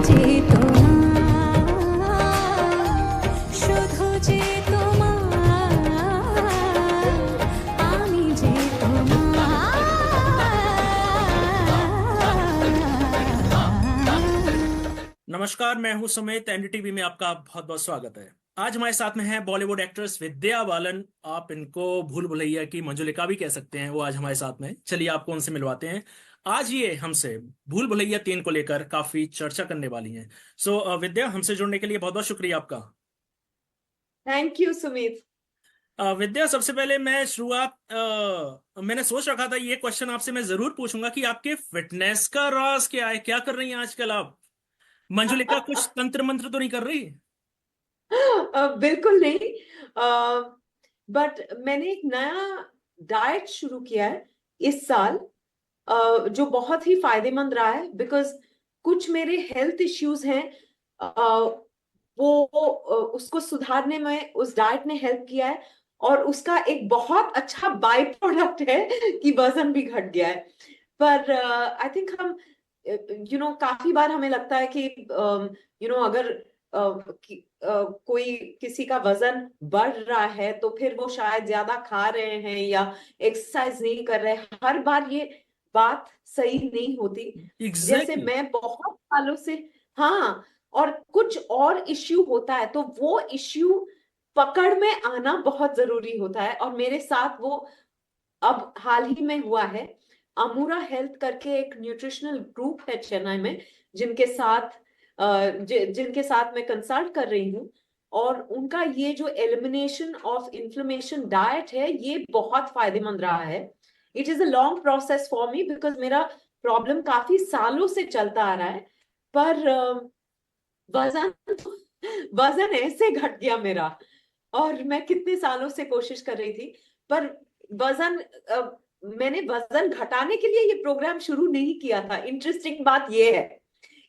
যে তোমার, শুধু যে তোমার, আমি যে তোমার। नमस्कार, मैं हूं सुमित। एनडीटीवी में आपका बहुत बहुत स्वागत है। आज हमारे साथ में है बॉलीवुड एक्ट्रेस विद्या बालन। आप इनको भूल भुलैया की मंजुलिका भी कह सकते हैं। वो आज हमारे साथ में हैं। चलिए आपको उनसे मिलवाते हैं। आज ये हमसे भूल भुलैया 3 को लेकर काफी चर्चा करने वाली हैं। विद्या, हमसे जुड़ने के लिए बहुत बहुत शुक्रिया आपका। Thank you Sumit. विद्या, सबसे पहले मैं शुरुआत मैंने सोच रखा था ये क्वेश्चन आपसे मैं जरूर पूछूंगा कि आपके फिटनेस का राज क्या है, क्या कर रही हैं आजकल आप? मंजुलिका कुछ तंत्र मंत्र तो नहीं कर रही? बिल्कुल नहीं। बट मैंने एक नया डाइट शुरू किया है इस साल, जो बहुत ही फायदेमंद रहा है। बिकॉज कुछ मेरे हेल्थ इश्यूज हैं, वो उसको सुधारने में उस डाइट ने हेल्प किया है। और उसका एक बहुत अच्छा बाय प्रोडक्ट है कि वजन भी घट गया है। पर आई थिंक हम काफी बार हमें लगता है कि अगर कोई किसी का वजन बढ़ रहा है तो फिर वो शायद ज्यादा खा रहे हैं या एक्सरसाइज नहीं कर रहे। हर बार ये बात सही नहीं होती। जैसे एग्जैक्टली। मैं बहुत सालों से, हाँ, और कुछ और इश्यू होता है तो वो इश्यू पकड़ में आना बहुत जरूरी होता है। और मेरे साथ वो अब हाल ही में हुआ है। अमूरा हेल्थ करके एक न्यूट्रिशनल ग्रुप है चेन्नई में, जिनके साथ जिनके साथ मैं कंसल्ट कर रही हूँ। और उनका ये जो एलिमिनेशन ऑफ इन्फ्लेमेशन डाइट है, ये बहुत फायदेमंद रहा है। It is a long process for me, because मेरा प्रॉब्लम काफी सालों से चलता आ रहा है। पर वजन वजन ऐसे घट गया मेरा। और मैं कितने सालों से कोशिश कर रही थी, पर वजन मैंने वजन घटाने के लिए ये प्रोग्राम शुरू नहीं किया था। इंटरेस्टिंग बात ये है,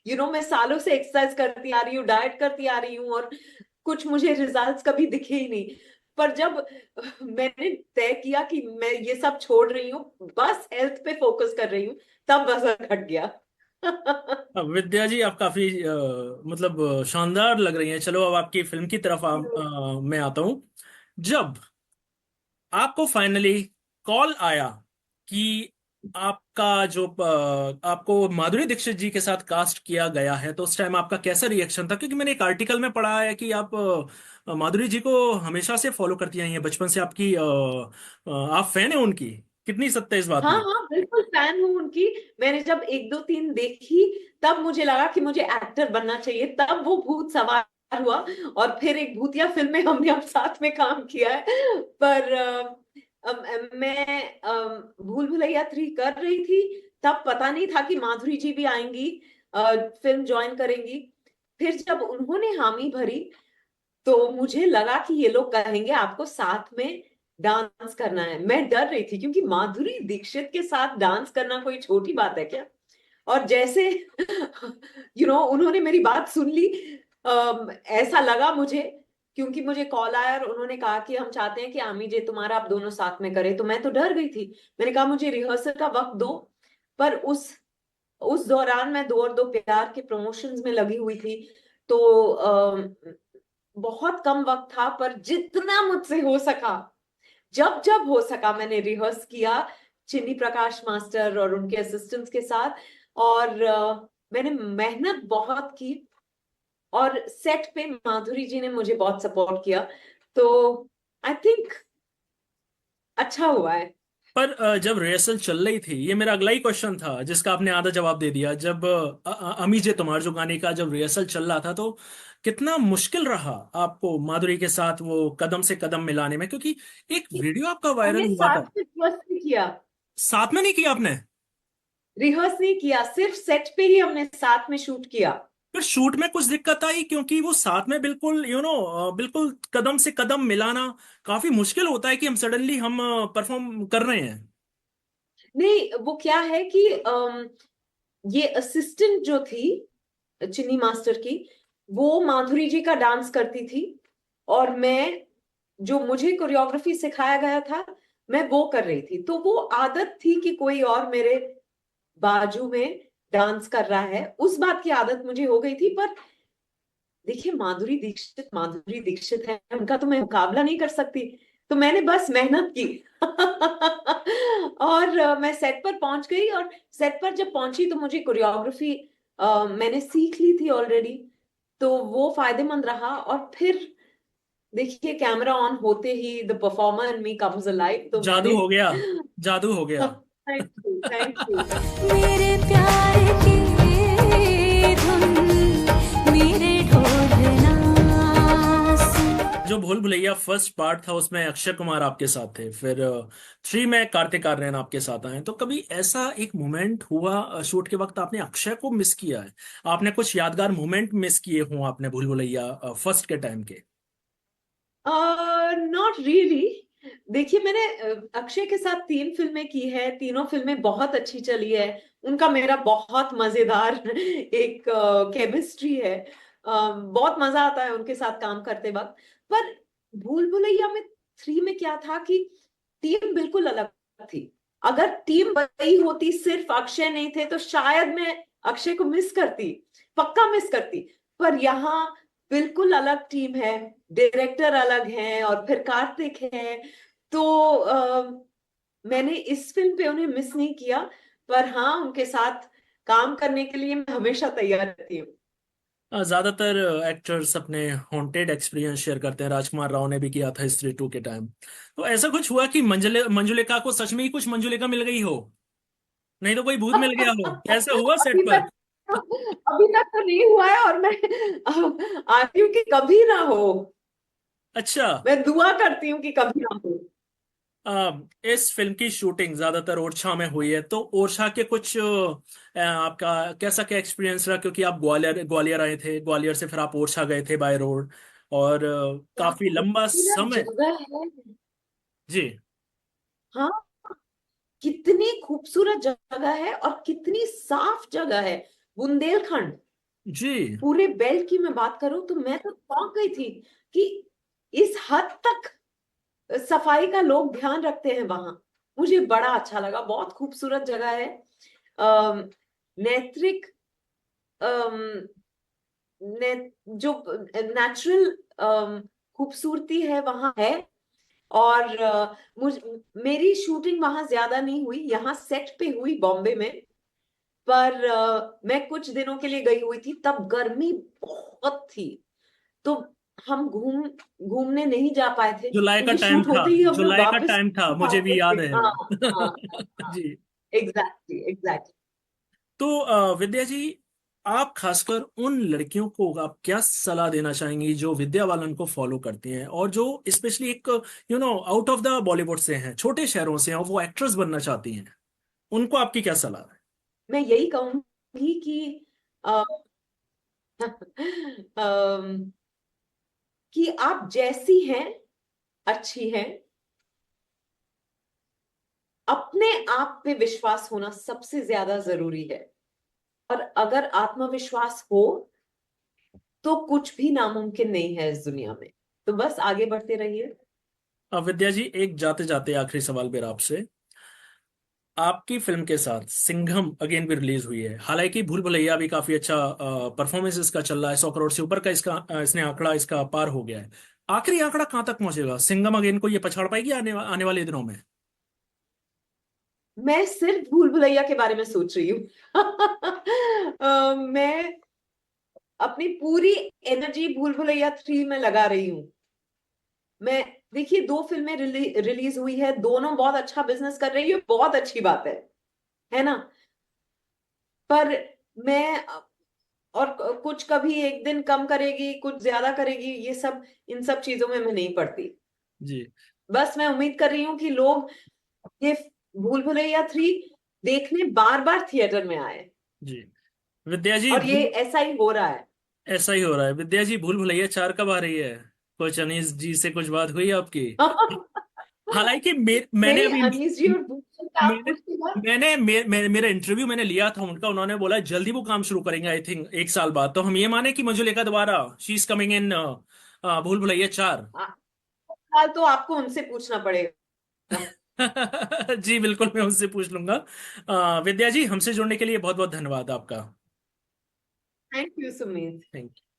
मैं सालों से एक्सरसाइज करती आ रही हूँ, डाइट करती आ रही हूँ, और कुछ मुझे रिजल्ट्स कभी दिखे ही नहीं। पर जब मैंने तय किया कि मैं ये सब छोड़ रही हूँ, बस हेल्थ पे फोकस कर रही हूँ, तब वजन घट गया। अब विद्या जी, आप काफी मतलब शानदार लग रही हैं। चलो अब आपकी फिल्म की तरफ मैं आता हूं। जब आपको फाइनली कॉल आया कि आपका जो आपको माधुरी दीक्षित जी के साथ कास्ट किया गया है, तो उस टाइम आपका कैसा रिएक्शन था? क्योंकि मैंने एक आर्टिकल में पढ़ा है कि आप माधुरी जी को हमेशा से फॉलो करती आई हैं, बचपन से आपकी आप फैन है उनकी। कितनी सत्य है इस बात हाँ में? हाँ, बिल्कुल फैन हूँ उनकी। मैंने जब एक दो तीन देखी, तब मुझे लगा कि मुझे एक्टर बनना चाहिए। तब वो भूत सवार हुआ, और फिर एक भूतिया फिल्म में हमने अब साथ में काम किया है। पर मैं भूल भुलैया 3 कर रही थी, तब पता नहीं था कि माधुरी जी भी आएंगी, फिल्म ज्वाइन करेंगी। फिर जब उन्होंने हामी भरी, तो मुझे लगा कि ये लोग कहेंगे आपको साथ में डांस करना है। मैं डर रही थी, क्योंकि माधुरी दीक्षित के साथ डांस करना कोई छोटी बात है क्या। और जैसे उन्होंने मेरी बात सुन ली, ऐसा लगा मुझे, क्योंकि मुझे कॉल आया और उन्होंने कहा कि हम चाहते हैं कि आमी जी तुम्हारा आप दोनों साथ में करें। तो मैं तो डर गई थी। मैंने कहा मुझे रिहर्सल का वक्त दो। पर उस दौरान मैं दो और दो प्यार के प्रमोशंस में लगी हुई थी। तो बहुत कम वक्त था, पर जितना मुझसे हो सका, जब जब हो सका, मैंने रिहर्स किया चिन्नी प्रकाश मास्टर और उनके असिस्टेंट्स के साथ। और मैंने मेहनत बहुत की। और सेट पे माधुरी जी ने मुझे बहुत सपोर्ट किया। तो आई थिंक अच्छा हुआ है। पर जब रिहर्सल चल रही थी, ये मेरा अगला ही क्वेश्चन था जिसका आपने आधा जवाब दे दिया। जब अमी जे तुम्हार जो गाने का जब रिहर्सल चल रहा था, तो कितना मुश्किल रहा आपको माधुरी के साथ वो कदम से कदम मिलाने में? क्योंकि एक वीडियो आपका वायरल हमने हुआ साथ था। में रिहर्स नहीं किया। साथ में नहीं किया आपने? रिहर्स नहीं किया, सिर्फ सेट पे ही हमने साथ में शूट किया। फिर शूट में कुछ दिक्कत आई? क्योंकि वो साथ में बिल्कुल बिल्कुल कदम से कदम मिलाना काफी मुश्किल होता है कि हम सडनली हम परफॉर्म कर रहे हैं। नहीं, वो क्या है कि ये असिस्टेंट जो थी चिन्नी मास्टर की, वो माधुरी जी का डांस करती थी। और मैं, जो मुझे कोरियोग्राफी सिखाया गया था, मैं वो कर रही थी। तो वो आदत थी कि कोई और मेरे बाजू में डांस कर रहा है, उस बात की आदत मुझे हो गई थी। पर देखिए, माधुरी दीक्षित है, उनका तो मैं मुकाबला नहीं कर सकती। तो मैंने बस मेहनत की और मैं सेट पर पहुंच गई, और सेट पर जब पहुंची तो मुझे कोरियोग्राफी मैंने सीख ली थी ऑलरेडी, तो वो फायदेमंद रहा। और फिर देखिए, कैमरा ऑन होते ही the performer in me comes alive, तो मैंने जादू हो गया, जादू हो गया। Thank you, thank you. मेरे प्यार की धुन मेरे ढोलना सुन। जो भूल भुलैया फर्स्ट पार्ट था उसमें अक्षय कुमार आपके साथ थे, फिर 3 में कार्तिक आर्यन आपके साथ आए, तो कभी ऐसा एक मोमेंट हुआ शूट के वक्त आपने अक्षय को मिस किया है? आपने कुछ यादगार मोमेंट मिस किए हों आपने भूल भुलैया फर्स्ट के टाइम के? Not really. देखिए, मैंने अक्षय के साथ 3 फिल्में की है, तीनों फिल्में बहुत अच्छी चली है। उनका मेरा बहुत मजेदार एक केमिस्ट्री है। बहुत मजा आता है उनके साथ काम करते वक्त। पर भूल भुलैया में 3 में क्या था कि टीम बिल्कुल अलग थी। अगर टीम वही होती, सिर्फ अक्षय नहीं थे, तो शायद मैं अक्षय को मिस करती, पक्का मिस करती। पर यहाँ बिल्कुल अलग टीम है, डायरेक्टर अलग हैं, और फिर कार्तिक है। तो मैंने इस फिल्म पे उन्हें मिस नहीं किया। पर हाँ, उनके साथ काम करने के लिए मैं हमेशा तैयार रहती हूँ। ज्यादातर एक्टर्स अपने हॉन्टेड एक्सपीरियंस शेयर करते हैं। राजकुमार राव ने भी किया था स्त्री 2 के टाइम। तो ऐसा कुछ हुआ कि मंजुलिका को सच में ही कुछ मंजुलिका मिल गई हो, नहीं तो कोई भूत मिल गया हो? ऐसा हुआ सेट अभी पर? तक अभी तक तो नहीं हुआ है, और मैं आती हूँ कि कभी ना हो। अच्छा। मैं दुआ करती हूँ कि कभी ना हो। इस फिल्म की शूटिंग ज्यादातर ओरछा में हुई है, तो ओरछा के कुछ आपका कैसा क्या एक्सपीरियंस रहा? क्योंकि आप ग्वालियर ग्वालियर आए थे, ग्वालियर से फिर आप ओरछा गए थे बाय रोड, और क्या काफी लंबा खूबसूरत समय। जगह है। जी। हाँ, कितनी खूबसूरत जगह है और कितनी साफ जगह है। बुंदेलखंड, जी। पूरे बेल्ट की मैं बात करूं तो मैं तो चौंक गई थी कि इस हद तक सफाई का लोग ध्यान रखते हैं वहां। मुझे बड़ा अच्छा लगा, बहुत खूबसूरत जगह है। अम, नेत्रिक, अम, ने, जो नेचुरल खूबसूरती है वहां है। और मेरी शूटिंग वहां ज्यादा नहीं हुई, यहाँ सेट पे हुई बॉम्बे में। पर मैं कुछ दिनों के लिए गई हुई थी, तब गर्मी बहुत थी। तो हम घूमने नहीं जा पाए थे, जुलाई का क्योंकि टाइम शूट था, होते ही हमें जुलाई का वापस टाइम था, मुझे भी वापस याद है हाँ, वो। हाँ, हाँ। जी। Exactly, exactly. तो विद्या जी, आप खासकर उन लड़कियों को आप क्या सलाह देना चाहेंगी जो विद्या बालन को फॉलो करती हैं, और जो स्पेशली एक आउट ऑफ द बॉलीवुड से हैं, छोटे शहरों से हैं, और वो एक्ट्रेस बनना चाहती हैं? उनको आपकी क्या सलाह है? मैं यही कहूंगी कि अ, कि आप जैसी हैं, अच्छी हैं। अपने आप पे विश्वास होना सबसे ज्यादा जरूरी है। और अगर आत्मविश्वास हो तो कुछ भी नामुमकिन नहीं है इस दुनिया में। तो बस आगे बढ़ते रहिए। अब विद्या जी, एक जाते जाते आखिरी सवाल मेरा आपसे। आपकी फिल्म के साथ सिंघम अगेन भी रिलीज हुई है, हालांकि भूल भुलैया भी काफी अच्छा परफॉर्मेंस इसका चल रहा है, 100 करोड़ से ऊपर का इसका इसने आंकड़ा इसका पार हो गया है। आखिरी आंकड़ा कहां तक पहुंचेगा? सिंघम अगेन को ये पछाड़ पाएगी आने वाले दिनों में? मैं सिर्फ भूल भुलैया के बारे में सोच रही हूँ। मैं अपनी पूरी एनर्जी भूल भुलैया 3 में लगा रही हूँ। मैं देखिए, 2 फिल्में रिलीज हुई है, दोनों बहुत अच्छा बिजनेस कर रही है, बहुत अच्छी बात है ना। पर मैं और कुछ कभी एक दिन कम करेगी, कुछ ज्यादा करेगी, ये सब, इन सब चीजों में मैं नहीं पड़ती। जी। बस मैं उम्मीद कर रही हूँ कि लोग ये भूल भुलैया 3 देखने बार बार थिएटर में आए। जी। विद्या जी, और ये ऐसा ही हो रहा है। ऐसा ही हो रहा है। विद्या जी, भूल भुलैया 4 कब आ रही है? कुछ अनीस जी से कुछ बात हुई आपकी? हालांकि मैंने नहीं, अभी अनीस जी और भूषण का आप मैंने पूछिएगा। मेरा इंटरव्यू मैंने लिया था उनका, उन्होंने बोला जल्दी वो काम शुरू करेंगे, आई थिंक 1 साल बाद। तो हम ये माने कि मुझे लेकर दोबारा शी इज कमिंग इन भूल भुलैया 4? साल तो आपको उनसे पूछना पड़ेगा। जी बिल्कुल, मैं उससे पूछ लूंगा। विद्या जी, हमसे जुड़ने के लिए बहुत बहुत धन्यवाद आपका। Thank you Sumit. Thank you.